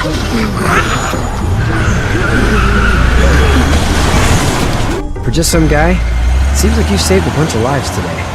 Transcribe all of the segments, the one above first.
For just some guy, it seems like you saved a bunch of lives today.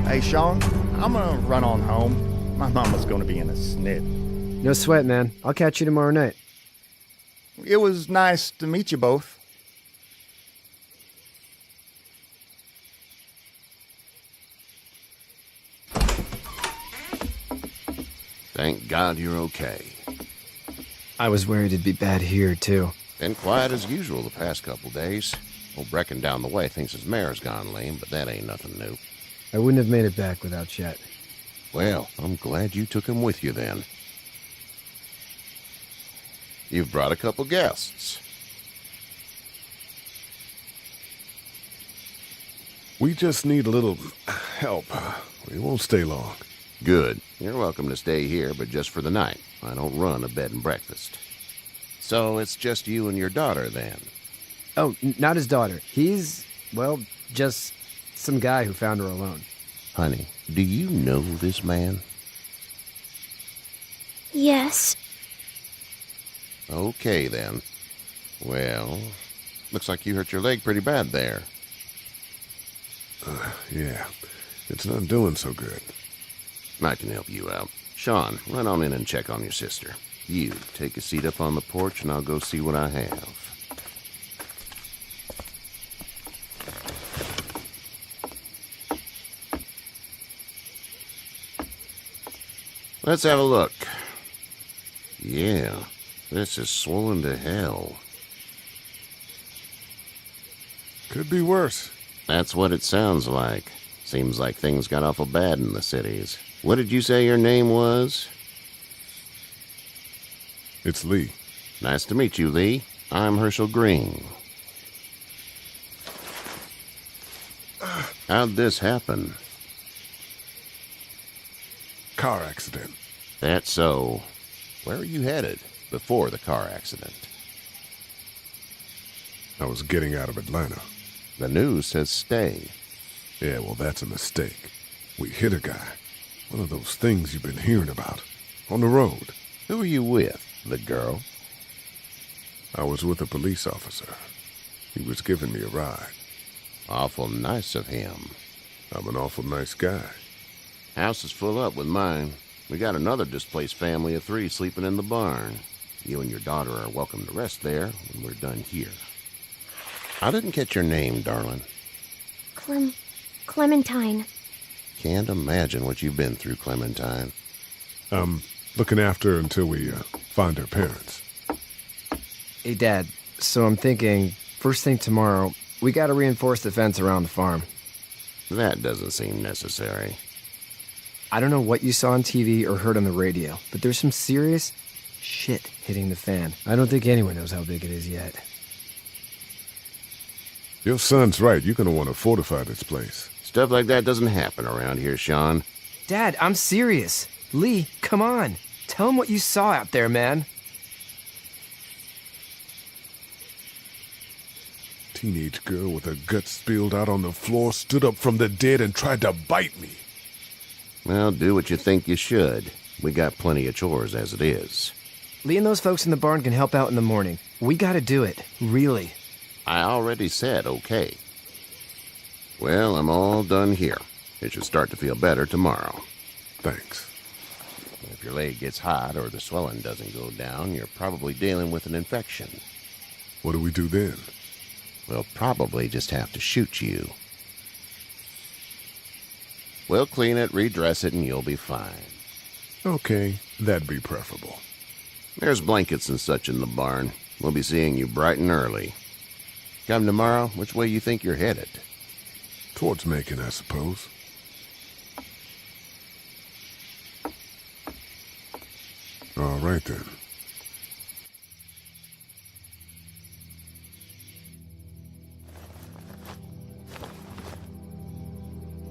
Hey, Sean, I'm gonna run on home. My mama's gonna be in a snit. No sweat, man. I'll catch you tomorrow night. It was nice to meet you both. Thank God you're okay. I was worried it'd be bad here, too. Been quiet as usual the past couple days. Old Brecken down the way thinks his mare's gone lame, but that ain't nothing new. I wouldn't have made it back without Chet. Well, I'm glad you took him with you then. You've brought a couple guests. We just need a little help. We won't stay long. Good. You're welcome to stay here, but just for the night. I don't run a bed and breakfast. So it's just you and your daughter then? Oh, not his daughter. He's, well, just some guy who found her alone. Honey, do you know this man? Yes. Okay, then. Well, looks like you hurt your leg pretty bad there. Yeah, it's not doing so good. I can help you out. Sean, run on in and check on your sister. You, take a seat up on the porch and I'll go see what I have. Let's have a look. Yeah, this is swollen to hell. Could be worse. That's what it sounds like. Seems like things got awful bad in the cities. What did you say your name was? It's Lee. Nice to meet you, Lee. I'm Herschel Green. How'd this happen? Car accident. That's so. Where are you headed before the car accident? I was getting out of Atlanta. The news says stay. Yeah, well, that's a mistake. We hit a guy. One of those things you've been hearing about. On the road. Who are you with? The girl? I was with a police officer. He was giving me a ride. Awful nice of him. I'm an awful nice guy. House is full up with mine. We got another displaced family of 3 sleeping in the barn. You and your daughter are welcome to rest there when we're done here. I didn't catch your name, darling. Clementine. Can't imagine what you've been through, Clementine. Looking after her until we find her parents. Hey, Dad, so I'm thinking, first thing tomorrow, we gotta reinforce the fence around the farm. That doesn't seem necessary. I don't know what you saw on TV or heard on the radio, but there's some serious shit hitting the fan. I don't think anyone knows how big it is yet. Your son's right. You're gonna want to fortify this place. Stuff like that doesn't happen around here, Sean. Dad, I'm serious. Lee, come on. Tell him what you saw out there, man. Teenage girl with her guts spilled out on the floor stood up from the dead and tried to bite me. Well, do what you think you should. We got plenty of chores as it is. Lee and those folks in the barn can help out in the morning. We gotta do it. Really. I already said okay. Well, I'm all done here. It should start to feel better tomorrow. Thanks. If your leg gets hot or the swelling doesn't go down, you're probably dealing with an infection. What do we do then? We'll probably just have to shoot you. We'll clean it, redress it, and you'll be fine. Okay, that'd be preferable. There's blankets and such in the barn. We'll be seeing you bright and early. Come tomorrow, which way you think you're headed? Towards Macon, I suppose. All right, then.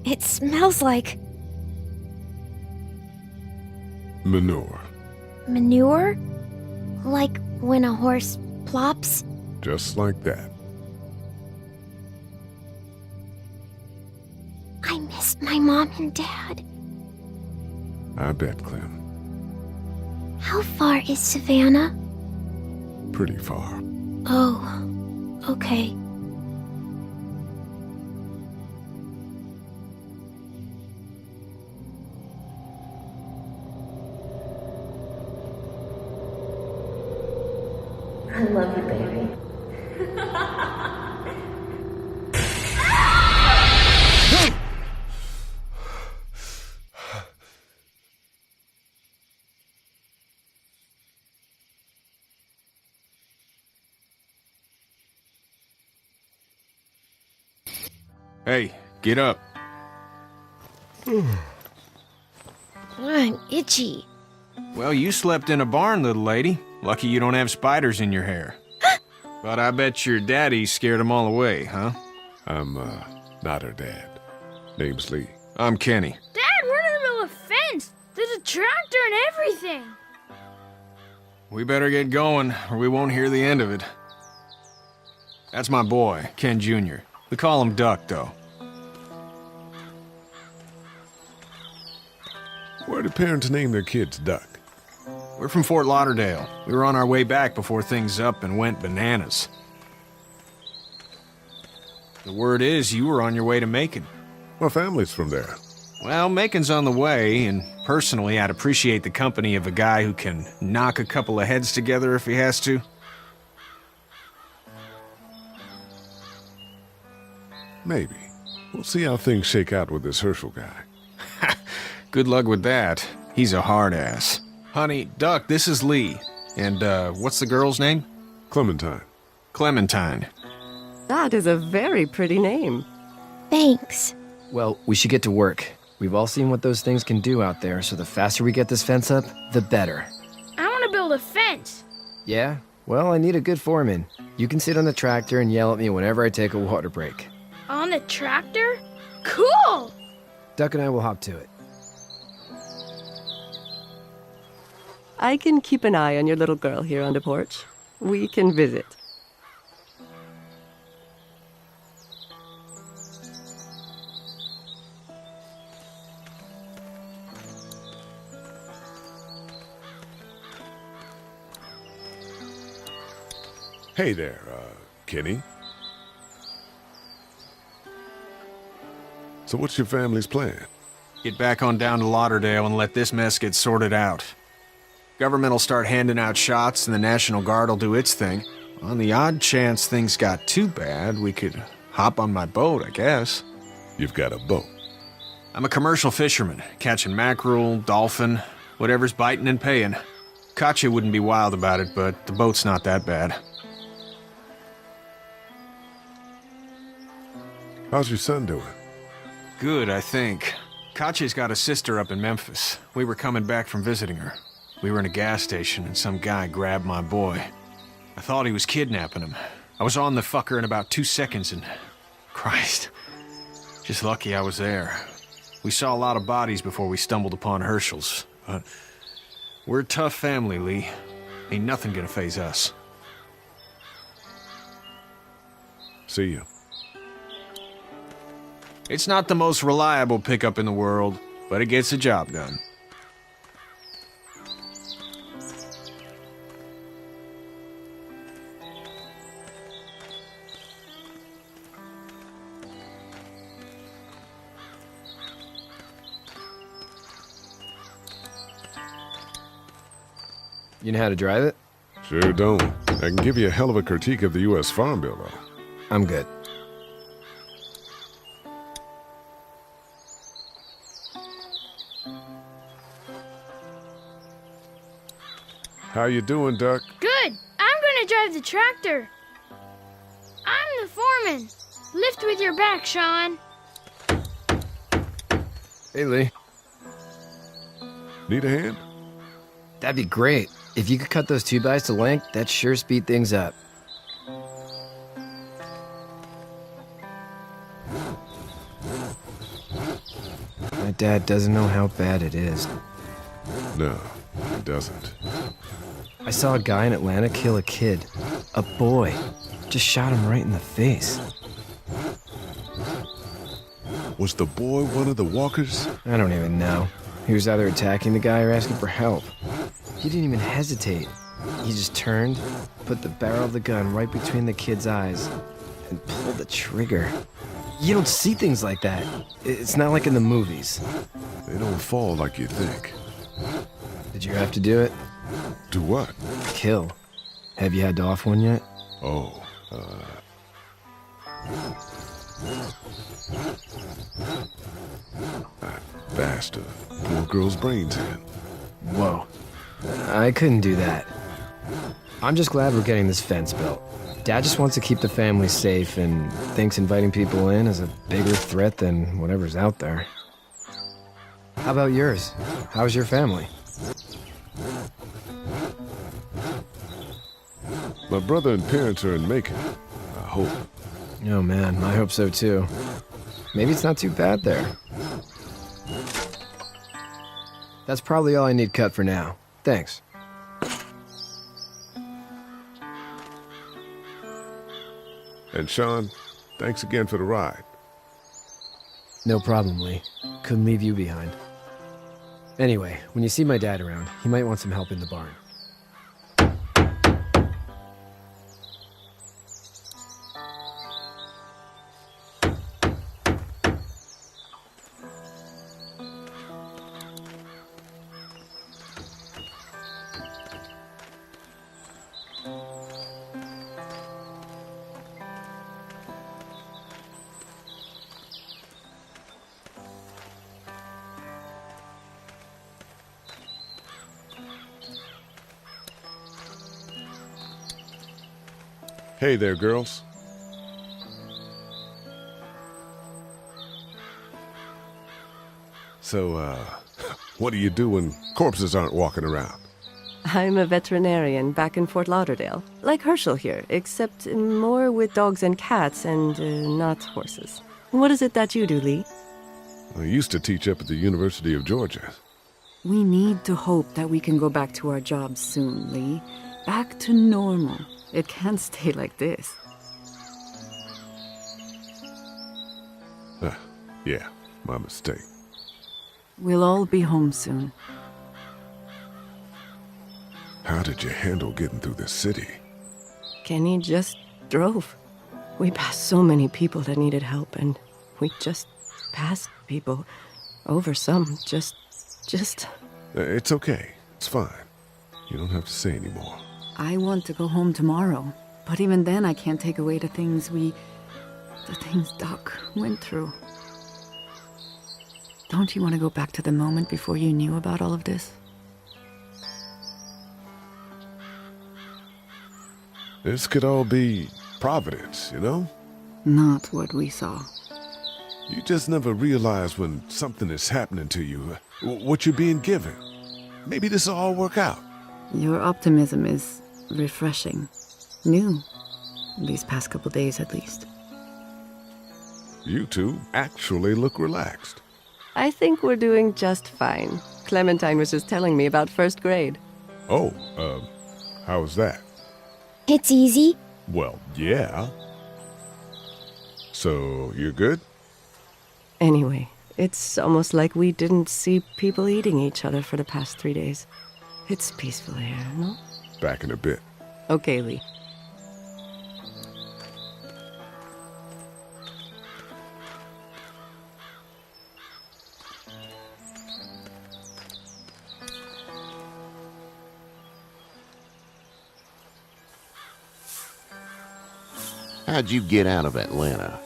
It smells like Manure. manure? Like when a horse plops? Just like that. I miss my mom and dad. I bet, Clem. How far is Savannah? Pretty far. Oh, okay. I love you, baby. Hey, get up. I'm itchy. Well, you slept in a barn, little lady. Lucky you don't have spiders in your hair. But I bet your daddy scared them all away, huh? I'm, not her dad. Name's Lee. I'm Kenny. Dad, we're in the middle of a fence. There's a tractor and everything. We better get going, or we won't hear the end of it. That's my boy, Ken Jr. We call him Duck, though. Where do parents name their kids Duck? We're from Fort Lauderdale. We were on our way back before things up and went bananas. The word is you were on your way to Macon. My family's from there. Well, Macon's on the way, and personally, I'd appreciate the company of a guy who can knock a couple of heads together if he has to. Maybe. We'll see how things shake out with this Herschel guy. Good luck with that. He's a hard ass. Honey, Duck, this is Lee. And, what's the girl's name? Clementine. Clementine. That is a very pretty name. Thanks. Well, we should get to work. We've all seen what those things can do out there, so the faster we get this fence up, the better. I want to build a fence. Yeah? Well, I need a good foreman. You can sit on the tractor and yell at me whenever I take a water break. On the tractor? Cool! Duck and I will hop to it. I can keep an eye on your little girl here on the porch. We can visit. Hey there, Kenny. So what's your family's plan? Get back on down to Lauderdale and let this mess get sorted out. Government will start handing out shots and the National Guard will do its thing. On the odd chance things got too bad, we could hop on my boat, I guess. You've got a boat. I'm a commercial fisherman, catching mackerel, dolphin, whatever's biting and paying. Katya wouldn't be wild about it, but the boat's not that bad. How's your son doing? Good, I think. Katya's got a sister up in Memphis. We were coming back from visiting her. We were in a gas station and some guy grabbed my boy. I thought he was kidnapping him. I was on the fucker in about 2 seconds and... Christ. Just lucky I was there. We saw a lot of bodies before we stumbled upon Herschel's, but... We're a tough family, Lee. Ain't nothing gonna faze us. See you. It's not the most reliable pickup in the world, but it gets the job done. You know how to drive it? Sure don't. I can give you a hell of a critique of the U.S. Farm Bill, though. I'm good. How you doing, Duck? Good. I'm gonna drive the tractor. I'm the foreman. Lift with your back, Sean. Hey, Lee. Need a hand? That'd be great. If you could cut those 2x to length, that'd sure speed things up. My dad doesn't know how bad it is. No, he doesn't. I saw a guy in Atlanta kill a kid. A boy. Just shot him right in the face. Was the boy one of the walkers? I don't even know. He was either attacking the guy or asking for help. He didn't even hesitate. He just turned, put the barrel of the gun right between the kid's eyes, and pulled the trigger. You don't see things like that. It's not like in the movies. They don't fall like you think. Did you have to do it? Do what? Kill. Have you had to off one yet? Oh, that bastard. Poor girl's brains in. Whoa. I couldn't do that. I'm just glad we're getting this fence built. Dad just wants to keep the family safe and thinks inviting people in is a bigger threat than whatever's out there. How about yours? How's your family? My brother and parents are in Macon. I hope. Oh man, I hope so too. Maybe it's not too bad there. That's probably all I need cut for now. Thanks. And Sean, thanks again for the ride. No problem, Lee. Couldn't leave you behind. Anyway, when you see my dad around, he might want some help in the barn. Hey there, girls. So, what do you do when corpses aren't walking around? I'm a veterinarian back in Fort Lauderdale. Like Herschel here, except more with dogs and cats and not horses. What is it that you do, Lee? I used to teach up at the University of Georgia. We need to hope that we can go back to our jobs soon, Lee. Back to normal. It can't stay like this. Yeah, my mistake. We'll all be home soon. How did you handle getting through the city? Kenny just drove. We passed so many people that needed help, and we just passed people. Over some, just... It's okay. It's fine. You don't have to say anymore. I want to go home tomorrow, but even then I can't take away the things Doc went through. Don't you want to go back to the moment before you knew about all of this? This could all be Providence, you know? Not what we saw. You just never realize when something is happening to you, what you're being given. Maybe this will all work out. Your optimism is refreshing. New. These past couple days, at least. You two actually look relaxed. I think we're doing just fine. Clementine was just telling me about first grade. Oh, how was that? It's easy. Well, yeah. So, you're good? Anyway, it's almost like we didn't see people eating each other for the past 3 days. It's peaceful here, no? Back in a bit. Okay, Lee. How'd you get out of Atlanta?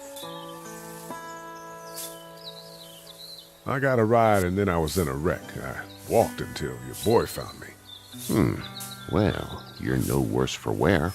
I got a ride and then I was in a wreck. I walked until your boy found me. Well, you're no worse for wear.